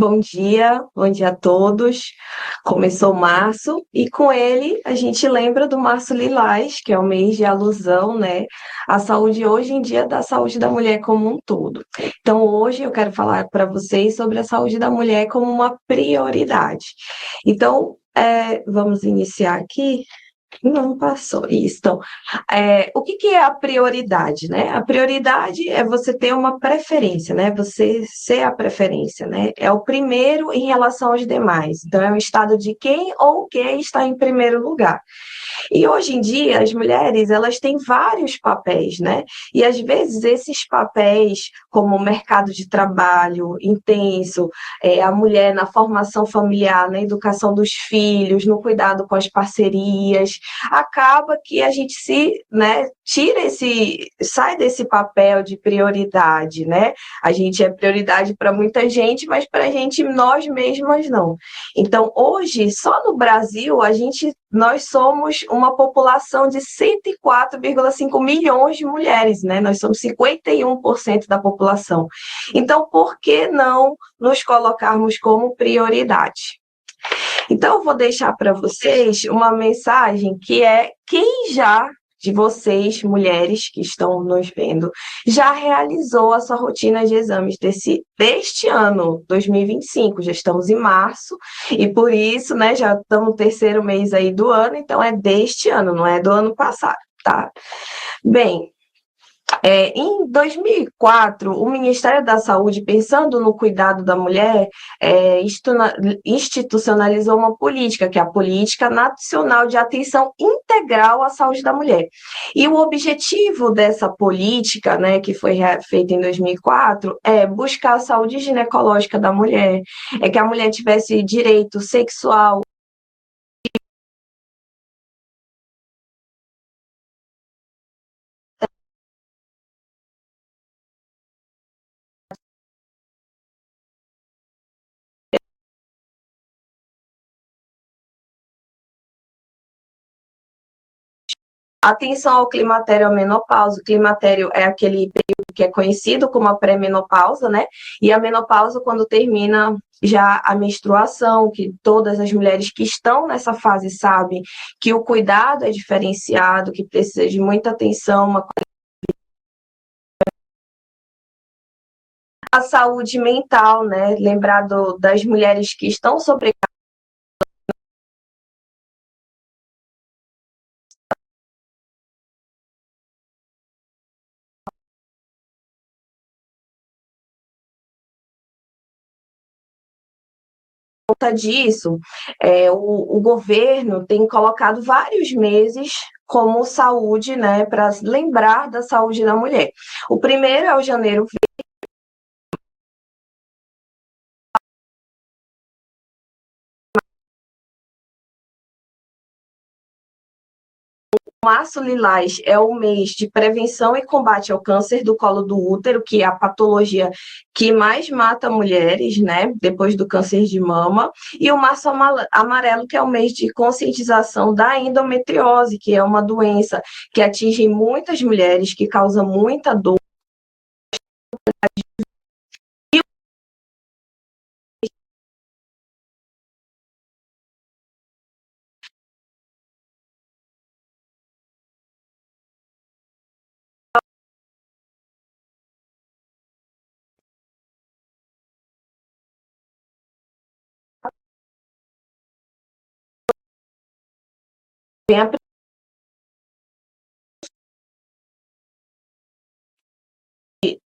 Bom dia a todos. Começou março e com ele a gente lembra do Março Lilás, que é o mês de alusão, né, à saúde hoje em dia da saúde da mulher como um todo. Então hoje eu quero falar para vocês sobre a saúde da mulher como uma prioridade. Então, vamos iniciar aqui. Não passou. Isso. Então, o que que é a prioridade, né? A prioridade é você ter uma preferência, né? Você ser a preferência, né? É o primeiro em relação aos demais. Então, é um estado de quem ou quem está em primeiro lugar. E hoje em dia, as mulheres, elas têm vários papéis, né? E às vezes esses papéis, como o mercado de trabalho intenso, a mulher na formação familiar, na educação dos filhos, no cuidado com as parcerias, acaba que a gente né, sai desse papel de prioridade, né? A gente é prioridade para muita gente, mas para a gente, nós mesmas não. Então, hoje, só no Brasil, nós somos uma população de 104,5 milhões de mulheres, né? Nós somos 51% da população. Então, por que não nos colocarmos como prioridade? Então, eu vou deixar para vocês uma mensagem que é quem já de vocês, mulheres que estão nos vendo, já realizou a sua rotina de exames deste ano, 2025. Já estamos em março, e por isso, né, já estamos no terceiro mês aí do ano, então é deste ano, não é do ano passado, tá? Bem, em 2004, o Ministério da Saúde, pensando no cuidado da mulher, institucionalizou uma política, que é a Política Nacional de Atenção Integral à Saúde da Mulher. E o objetivo dessa política, né, que foi feita em 2004, é buscar a saúde ginecológica da mulher, é que a mulher tivesse direito sexual. Atenção ao climatério e à menopausa. O climatério é aquele período que é conhecido como a pré-menopausa, né? E a menopausa, quando termina já a menstruação, que todas as mulheres que estão nessa fase sabem que o cuidado é diferenciado, que precisa de muita atenção, a saúde mental, né? Lembrar das mulheres que estão sobre conta disso, o governo tem colocado vários meses como saúde, né, para lembrar da saúde da mulher. O primeiro é o janeiro. O Março Lilás é o mês de prevenção e combate ao câncer do colo do útero, que é a patologia que mais mata mulheres, né, depois do câncer de mama. E o Março Amarelo, que é o mês de conscientização da endometriose, que é uma doença que atinge muitas mulheres, que causa muita dor.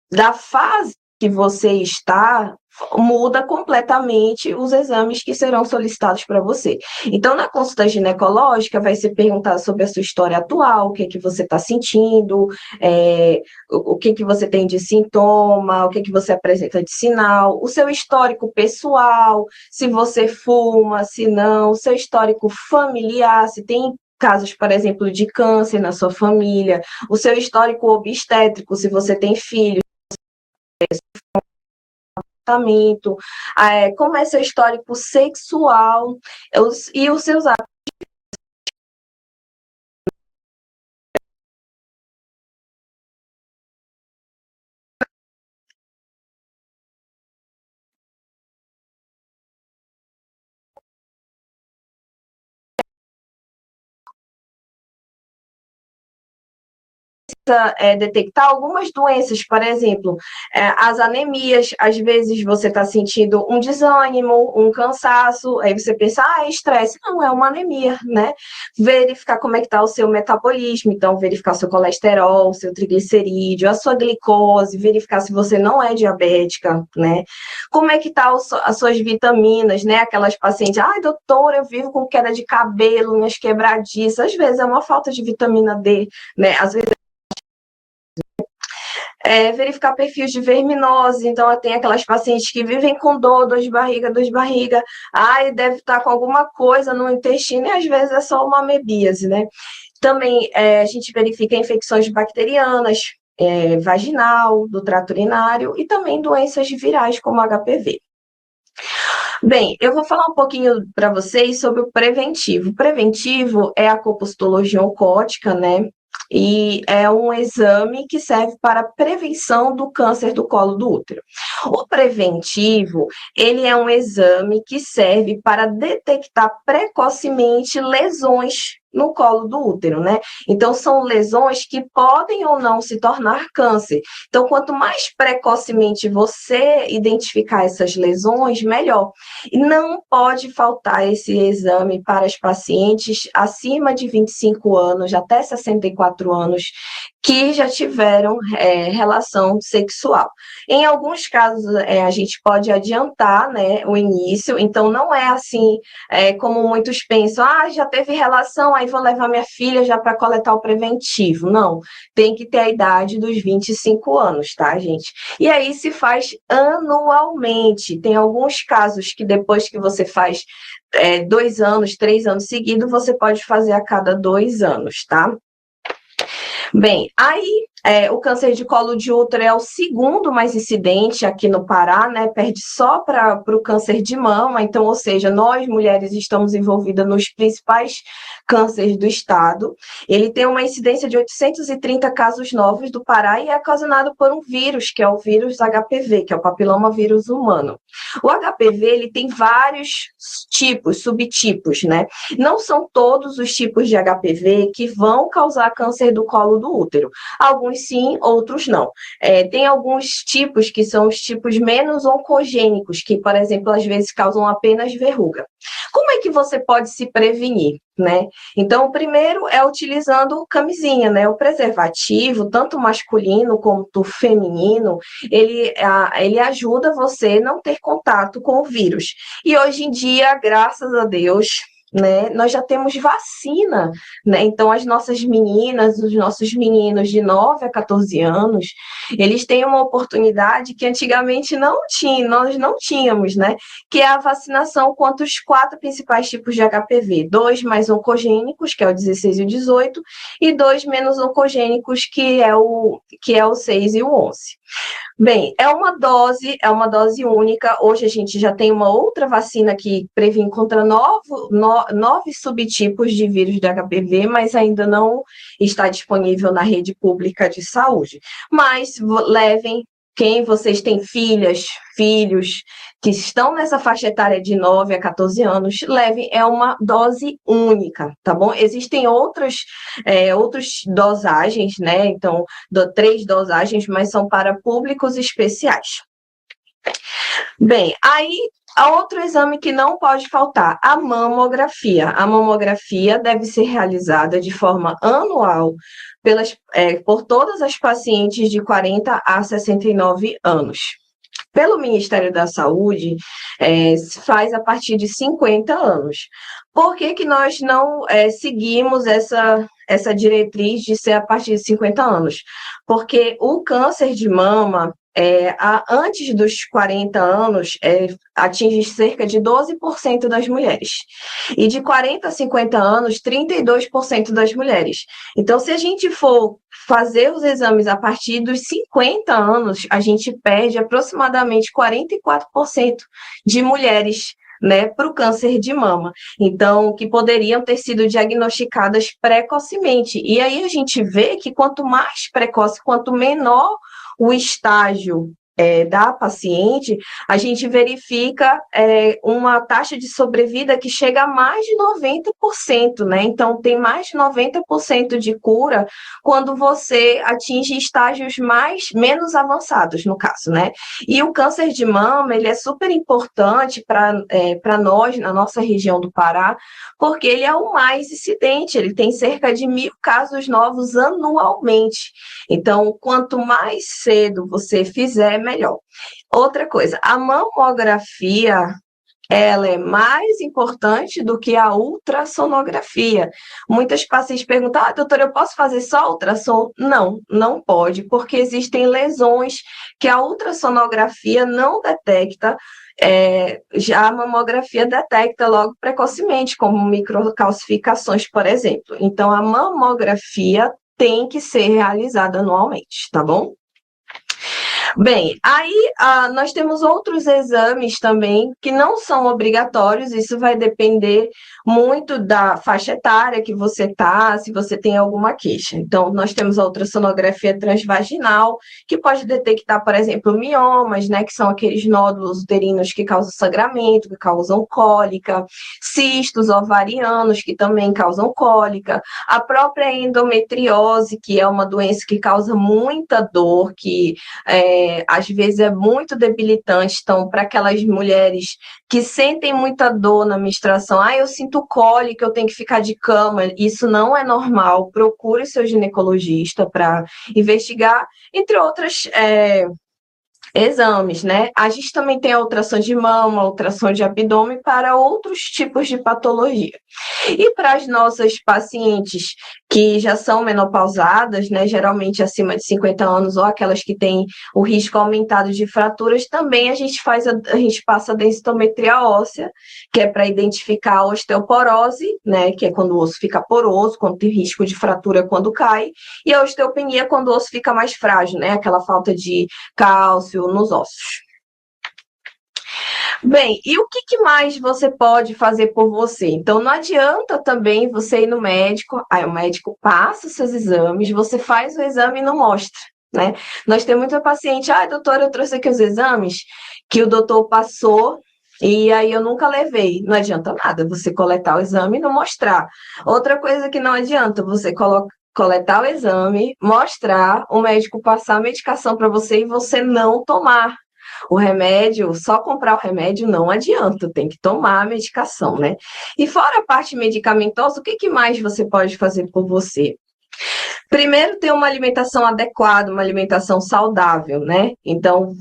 Da fase que você está, muda completamente os exames que serão solicitados para você. Então, na consulta ginecológica, vai ser perguntado sobre a sua história atual, o que é que você está sentindo, o que é que você tem de sintoma, o que é que você apresenta de sinal, o seu histórico pessoal, se você fuma, se não, o seu histórico familiar, se tem casos, por exemplo, de câncer na sua família, o seu histórico obstétrico, se você tem filhos, comportamento, como é seu histórico sexual e os seus hábitos. detectar algumas doenças, por exemplo, as anemias, às vezes você está sentindo um desânimo, um cansaço, aí você pensa, é estresse. Não, é uma anemia, né? Verificar como é que está o seu metabolismo, então verificar seu colesterol, seu triglicerídeo, a sua glicose, verificar se você não é diabética, né? Como é que tá as suas vitaminas, né? Aquelas pacientes, doutora, eu vivo com queda de cabelo, unhas quebradiças, às vezes é uma falta de vitamina D, né? Às vezes verificar perfis de verminose, então tem aquelas pacientes que vivem com dor de barriga, deve estar com alguma coisa no intestino, e às vezes é só uma amebíase, né? Também a gente verifica infecções bacterianas, vaginal, do trato urinário, e também doenças virais como HPV. Bem, eu vou falar um pouquinho para vocês sobre o preventivo. O preventivo é a compostologia oncótica, né? E é um exame que serve para a prevenção do câncer do colo do útero. O preventivo, ele é um exame que serve para detectar precocemente lesões no colo do útero, né? Então, são lesões que podem ou não se tornar câncer. Então, quanto mais precocemente você identificar essas lesões, melhor. E não pode faltar esse exame para as pacientes acima de 25 anos, até 64 anos, que já tiveram relação sexual. Em alguns casos, a gente pode adiantar, né, o início, então não é assim como muitos pensam, já teve relação, aí vou levar minha filha já para coletar o preventivo. Não, tem que ter a idade dos 25 anos, tá, gente? E aí se faz anualmente. Tem alguns casos que depois que você faz 2 anos, 3 anos seguidos, você pode fazer a cada 2 anos, tá? Bem, aí o câncer de colo de útero é o segundo mais incidente aqui no Pará, né? Perde só para o câncer de mama, então, ou seja, nós mulheres estamos envolvidas nos principais cânceres do estado. Ele tem uma incidência de 830 casos novos do Pará e é causado por um vírus, que é o vírus HPV, que é o papiloma vírus humano. O HPV, ele tem vários tipos, subtipos, né? Não são todos os tipos de HPV que vão causar câncer do colo do útero. Alguns sim, outros não. Tem alguns tipos que são os tipos menos oncogênicos, que, por exemplo, às vezes causam apenas verruga. Como é que você pode se prevenir, né? Então, o primeiro é utilizando camisinha, né? O preservativo, tanto masculino quanto feminino, ele ajuda você a não ter contato com o vírus. E hoje em dia, graças a Deus, né, nós já temos vacina, né? Então as nossas meninas, os nossos meninos de 9 a 14 anos, eles têm uma oportunidade que antigamente nós não tínhamos, né? Que é a vacinação contra os 4 principais tipos de HPV, 2 mais oncogênicos, que é o 16 e o 18, e 2 menos oncogênicos, que é o 6 e o 11. Bem, é uma dose única. Hoje a gente já tem uma outra vacina que previne contra 9 subtipos de vírus de HPV, mas ainda não está disponível na rede pública de saúde. Mas levem, quem vocês têm filhas, filhos que estão nessa faixa etária de 9 a 14 anos, levem, é uma dose única, tá bom? Existem outras dosagens, né? Então, 3 dosagens, mas são para públicos especiais. Bem, aí outro exame que não pode faltar, a mamografia. A mamografia deve ser realizada de forma anual por todas as pacientes de 40 a 69 anos. Pelo Ministério da Saúde, se faz a partir de 50 anos. Por que que nós não seguimos essa diretriz de ser a partir de 50 anos? Porque o câncer de mama, antes dos 40 anos, atinge cerca de 12% das mulheres. E de 40 a 50 anos, 32% das mulheres. Então, se a gente for fazer os exames a partir dos 50 anos, a gente perde aproximadamente 44% de mulheres, né, para o câncer de mama. Então, que poderiam ter sido diagnosticadas precocemente. E aí a gente vê que quanto mais precoce, quanto menor o estágio da paciente, a gente verifica uma taxa de sobrevida que chega a mais de 90%, né? Então, tem mais de 90% de cura quando você atinge estágios menos avançados, no caso, né? E o câncer de mama, ele é super importante para nós, na nossa região do Pará, porque ele é o mais incidente, ele tem cerca de 1.000 casos novos anualmente. Então, quanto mais cedo você fizer, melhor. Outra coisa, a mamografia, ela é mais importante do que a ultrassonografia. Muitas pacientes perguntam, doutora, eu posso fazer só ultrassom? Não, não pode, porque existem lesões que a ultrassonografia não detecta, já a mamografia detecta logo precocemente, como microcalcificações, por exemplo. Então, a mamografia tem que ser realizada anualmente, tá bom? Bem, aí nós temos outros exames também que não são obrigatórios, isso vai depender muito da faixa etária que você está, se você tem alguma queixa. Então, nós temos a ultrassonografia transvaginal, que pode detectar, por exemplo, miomas, né, que são aqueles nódulos uterinos que causam sangramento, que causam cólica, cistos ovarianos, que também causam cólica, a própria endometriose, que é uma doença que causa muita dor, que às vezes é muito debilitante. Então, para aquelas mulheres que sentem muita dor na menstruação, eu sinto cólica, eu tenho que ficar de cama, isso não é normal. Procure seu ginecologista para investigar, entre outras exames, né? A gente também tem a ultrassom de mama, a ultrassom de abdômen para outros tipos de patologia. E para as nossas pacientes que já são menopausadas, né, geralmente acima de 50 anos, ou aquelas que têm o risco aumentado de fraturas, também a gente passa a densitometria óssea, que é para identificar a osteoporose, né, que é quando o osso fica poroso, quando tem risco de fratura quando cai, e a osteopenia quando o osso fica mais frágil, né, aquela falta de cálcio nos ossos. Bem, e o que mais você pode fazer por você? Então, não adianta também você ir no médico, aí o médico passa os seus exames, você faz o exame e não mostra, né? Nós temos muita paciente, doutora, eu trouxe aqui os exames que o doutor passou e aí eu nunca levei. Não adianta nada você coletar o exame e não mostrar. Outra coisa que não adianta, você coletar o exame, mostrar, o médico passar a medicação para você e você não tomar. O remédio, só comprar o remédio não adianta, tem que tomar a medicação, né? E fora a parte medicamentosa, o que mais você pode fazer por você? Primeiro, ter uma alimentação adequada, uma alimentação saudável, né? Então,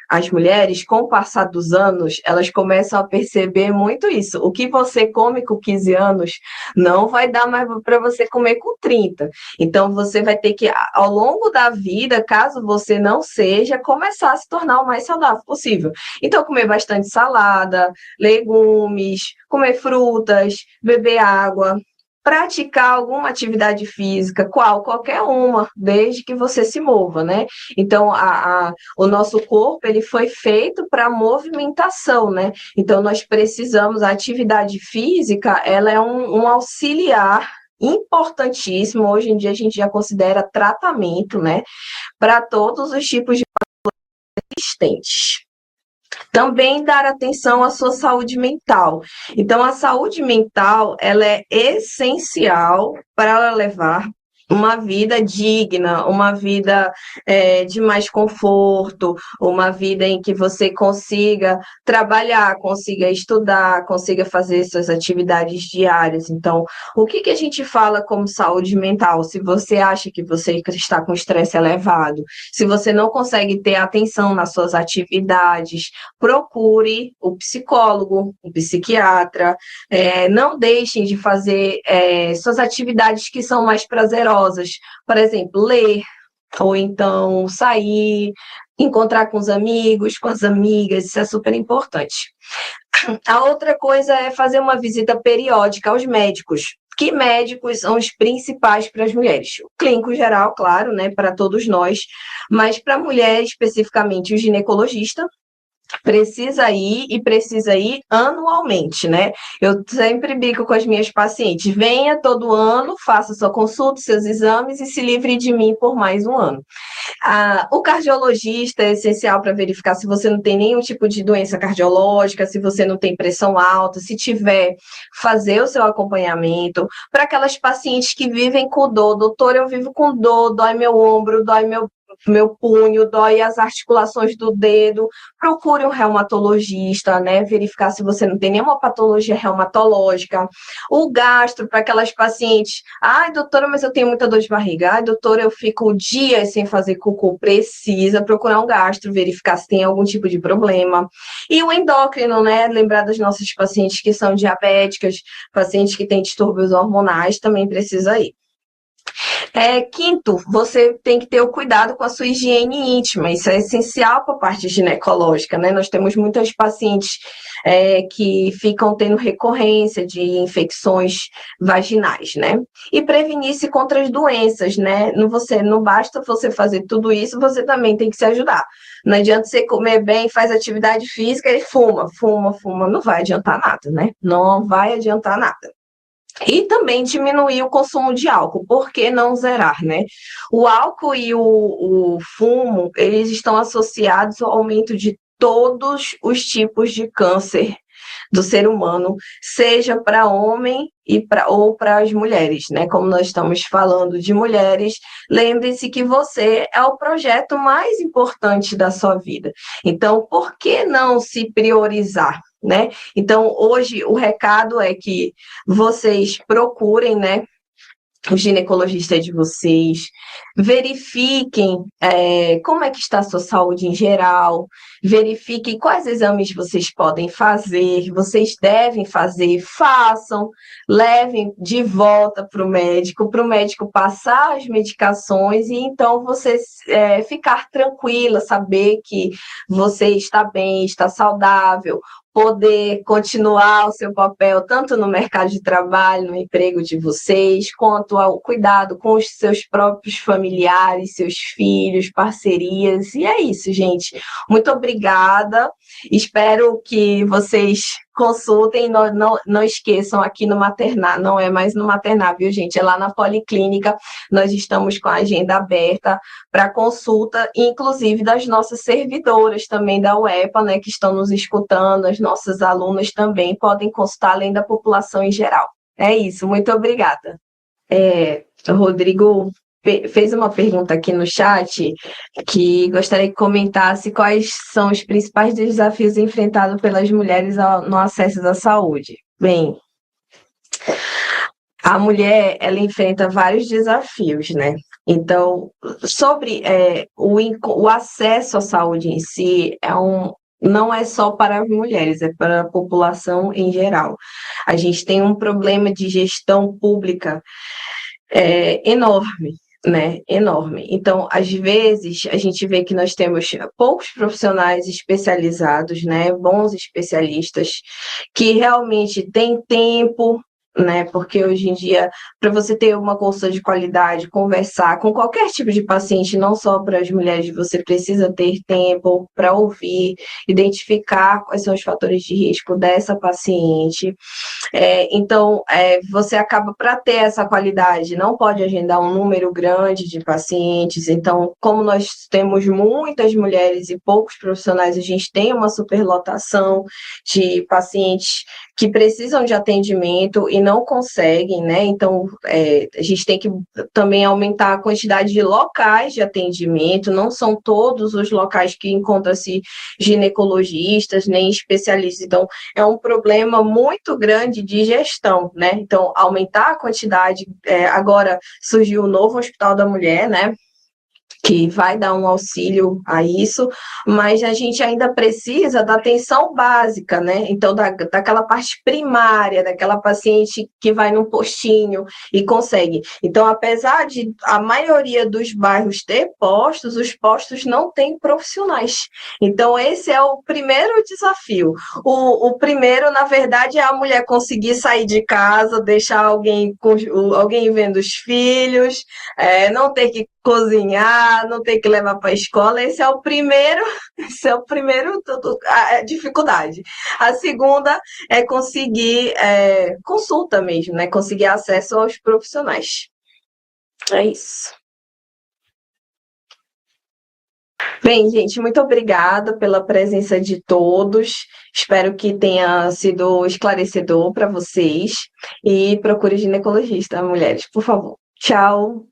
as mulheres, com o passar dos anos, elas começam a perceber muito isso. O que você come com 15 anos não vai dar mais para você comer com 30. Então, você vai ter que, ao longo da vida, caso você não seja, começar a se tornar o mais saudável possível. Então, comer bastante salada, legumes, comer frutas, beber água, praticar alguma atividade física, qualquer uma, desde que você se mova, né? Então, o nosso corpo, ele foi feito para movimentação, né? Então, nós precisamos, a atividade física, ela é um auxiliar importantíssimo, hoje em dia a gente já considera tratamento, né? Para todos os tipos de existentes. Também dar atenção à sua saúde mental. Então, a saúde mental, ela é essencial para ela levar uma vida digna, uma vida de mais conforto, uma vida em que você consiga trabalhar, consiga estudar, consiga fazer suas atividades diárias. Então, o que a gente fala como saúde mental? Se você acha que você está com estresse elevado, se você não consegue ter atenção nas suas atividades, procure o psicólogo, o psiquiatra, não deixem de fazer suas atividades que são mais prazerosas, por exemplo, ler, ou então sair, encontrar com os amigos, com as amigas, isso é super importante. A outra coisa é fazer uma visita periódica aos médicos. Que médicos são os principais para as mulheres? O clínico geral, claro, né, para todos nós, mas para a mulher especificamente o ginecologista, Precisa ir e precisa ir anualmente, né? Eu sempre brinco com as minhas pacientes: venha todo ano, faça sua consulta, seus exames e se livre de mim por mais um ano. O cardiologista é essencial para verificar se você não tem nenhum tipo de doença cardiológica, se você não tem pressão alta, se tiver, fazer o seu acompanhamento. Para aquelas pacientes que vivem com dor: doutor, eu vivo com dor, dói meu ombro, dói meu punho, dói as articulações do dedo, procure um reumatologista, né? Verificar se você não tem nenhuma patologia reumatológica. O gastro, para aquelas pacientes: ai, doutora, mas eu tenho muita dor de barriga. Ai, doutora, eu fico dias sem fazer cocô. Precisa procurar um gastro, verificar se tem algum tipo de problema. E o endócrino, né? Lembrar das nossas pacientes que são diabéticas, pacientes que têm distúrbios hormonais, também precisa ir. Quinto, você tem que ter o cuidado com a sua higiene íntima. Isso é essencial para a parte ginecológica, né? Nós temos muitas pacientes que ficam tendo recorrência de infecções vaginais, né? E prevenir-se contra as doenças, né? Não basta você fazer tudo isso, você também tem que se ajudar. Não adianta você comer bem, faz atividade física e fuma. Não vai adiantar nada, né? Não vai adiantar nada. E também diminuir o consumo de álcool. Por que não zerar, né? O álcool e o fumo, eles estão associados ao aumento de todos os tipos de câncer do ser humano, seja para homem ou para as mulheres, né? Como nós estamos falando de mulheres, lembre-se que você é o projeto mais importante da sua vida. Então, por que não se priorizar, né? Então, hoje o recado é que vocês procurem, né, o ginecologista de vocês, verifiquem como é que está a sua saúde em geral, verifiquem quais exames vocês podem fazer, vocês devem fazer, façam, levem de volta para o médico passar as medicações e então você ficar tranquila, saber que você está bem, está saudável, poder continuar o seu papel tanto no mercado de trabalho, no emprego de vocês, quanto ao cuidado com os seus próprios familiares, seus filhos, parcerias. E é isso, gente. Muito obrigada. Espero que vocês consultem. Não esqueçam, aqui no Maternar, não é mais no Maternar, viu, gente? É lá na Policlínica. Nós estamos com a agenda aberta para consulta, inclusive das nossas servidoras também da UEPA, né, que estão nos escutando, as nossas alunas também podem consultar, além da população em geral. É isso, muito obrigada. O Rodrigo fez uma pergunta aqui no chat que gostaria que comentasse quais são os principais desafios enfrentados pelas mulheres no acesso à saúde. Bem, a mulher, ela enfrenta vários desafios, né? Então, sobre o acesso à saúde em si, não é só para as mulheres, é para a população em geral. A gente tem um problema de gestão pública enorme, né? Enorme. Então, às vezes, a gente vê que nós temos poucos profissionais especializados, né? Bons especialistas, que realmente têm tempo, né? Porque hoje em dia, para você ter uma consulta de qualidade, conversar com qualquer tipo de paciente, não só para as mulheres, você precisa ter tempo para ouvir, identificar quais são os fatores de risco dessa paciente. Então, você acaba, para ter essa qualidade, não pode agendar um número grande de pacientes. Então, como nós temos muitas mulheres e poucos profissionais, a gente tem uma superlotação de pacientes que precisam de atendimento e não conseguem, né? Então, a gente tem que também aumentar a quantidade de locais de atendimento. Não são todos os locais que encontram-se ginecologistas, nem especialistas. Então, é um problema muito grande de gestão, né? Então, aumentar a quantidade. Agora surgiu o novo Hospital da Mulher, né? Que vai dar um auxílio a isso, mas a gente ainda precisa da atenção básica, né? Então, daquela parte primária, daquela paciente que vai num postinho e consegue. Então, apesar de a maioria dos bairros ter postos, os postos não têm profissionais. Então, esse é o primeiro desafio. O primeiro, na verdade, é a mulher conseguir sair de casa, deixar alguém vendo os filhos, não ter que cozinhar, não ter que levar para a escola. Esse é o primeiro, esse é o primeiro a dificuldade. A segunda é conseguir consulta mesmo, né? Conseguir acesso aos profissionais. É isso. Bem, gente, muito obrigada pela presença de todos. Espero que tenha sido esclarecedor para vocês. E procure ginecologista, mulheres, por favor. Tchau.